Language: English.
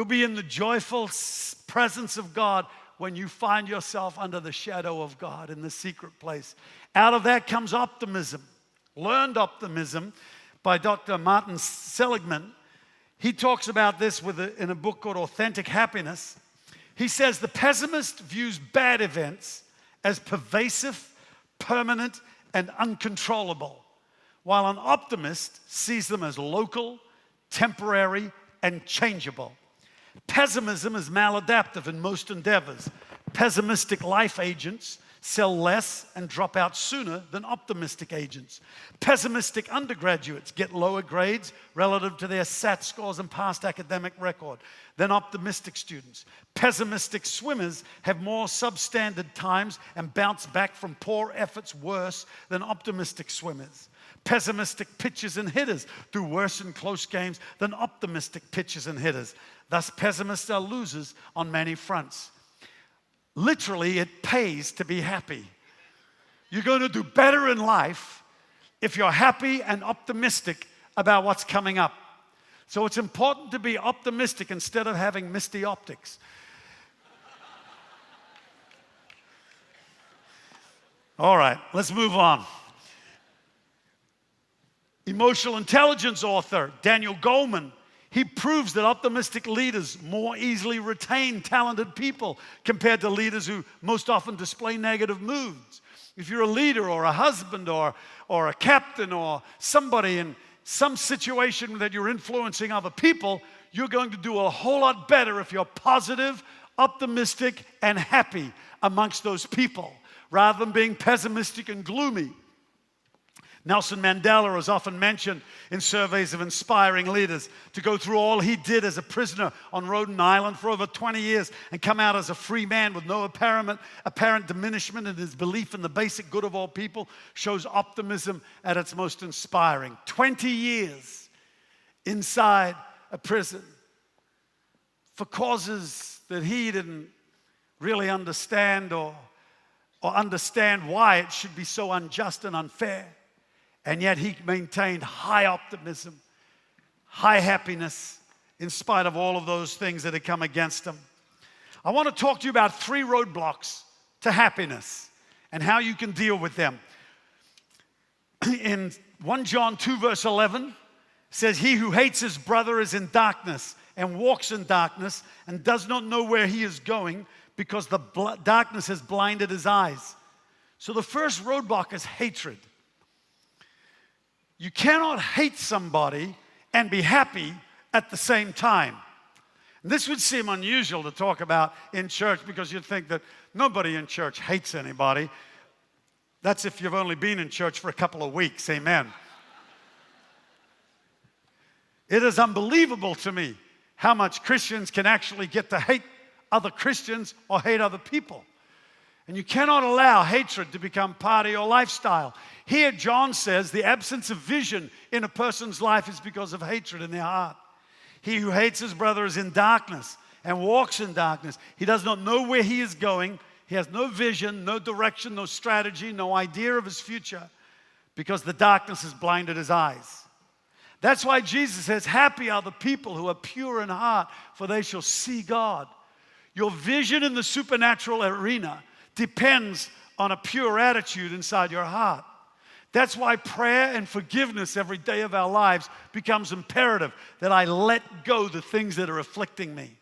You'll be in the joyful presence of God when you find yourself under the shadow of God in the secret place. Out of that comes optimism, learned optimism by Dr. Martin Seligman. He talks about this in a book called Authentic Happiness. He says the pessimist views bad events as pervasive, permanent, and uncontrollable, while an optimist sees them as local, temporary, and changeable. Pessimism is maladaptive in most endeavors. Pessimistic life agents sell less and drop out sooner than optimistic agents. Pessimistic undergraduates get lower grades relative to their SAT scores and past academic record than optimistic students. Pessimistic swimmers have more substandard times and bounce back from poor efforts worse than optimistic swimmers. Pessimistic pitchers and hitters do worse in close games than optimistic pitchers and hitters. Thus, pessimists are losers on many fronts. Literally, it pays to be happy. You're going to do better in life if you're happy and optimistic about what's coming up. So it's important to be optimistic instead of having misty optics. All right, let's move on. Emotional intelligence author Daniel Goleman, he proves that optimistic leaders more easily retain talented people compared to leaders who most often display negative moods. If you're a leader or a husband or a captain or somebody in some situation that you're influencing other people, you're going to do a whole lot better if you're positive, optimistic, and happy amongst those people, rather than being pessimistic and gloomy. Nelson Mandela is often mentioned in surveys of inspiring leaders to go through all he did as a prisoner on Rhode Island for over 20 years and come out as a free man with no apparent diminishment in his belief in the basic good of all people shows optimism at its most inspiring. 20 years inside a prison for causes that he didn't really understand or understand why it should be so unjust and unfair. And yet he maintained high optimism, high happiness, in spite of all of those things that had come against him. I want to talk to you about 3 roadblocks to happiness and how you can deal with them. In 1 John 2 verse 11, says, "He who hates his brother is in darkness and walks in darkness and does not know where he is going because the darkness has blinded his eyes." So the first roadblock is hatred. You cannot hate somebody and be happy at the same time. This would seem unusual to talk about in church because you'd think that nobody in church hates anybody. That's if you've only been in church for a couple of weeks, amen. It is unbelievable to me how much Christians can actually get to hate other Christians or hate other people. And you cannot allow hatred to become part of your lifestyle. Here, John says the absence of vision in a person's life is because of hatred in their heart. He who hates his brother is in darkness and walks in darkness. He does not know where he is going. He has no vision, no direction, no strategy, no idea of his future because the darkness has blinded his eyes. That's why Jesus says, "Happy are the people who are pure in heart, for they shall see God." Your vision in the supernatural arena depends on a pure attitude inside your heart. That's why prayer and forgiveness every day of our lives becomes imperative, that I let go the things that are afflicting me.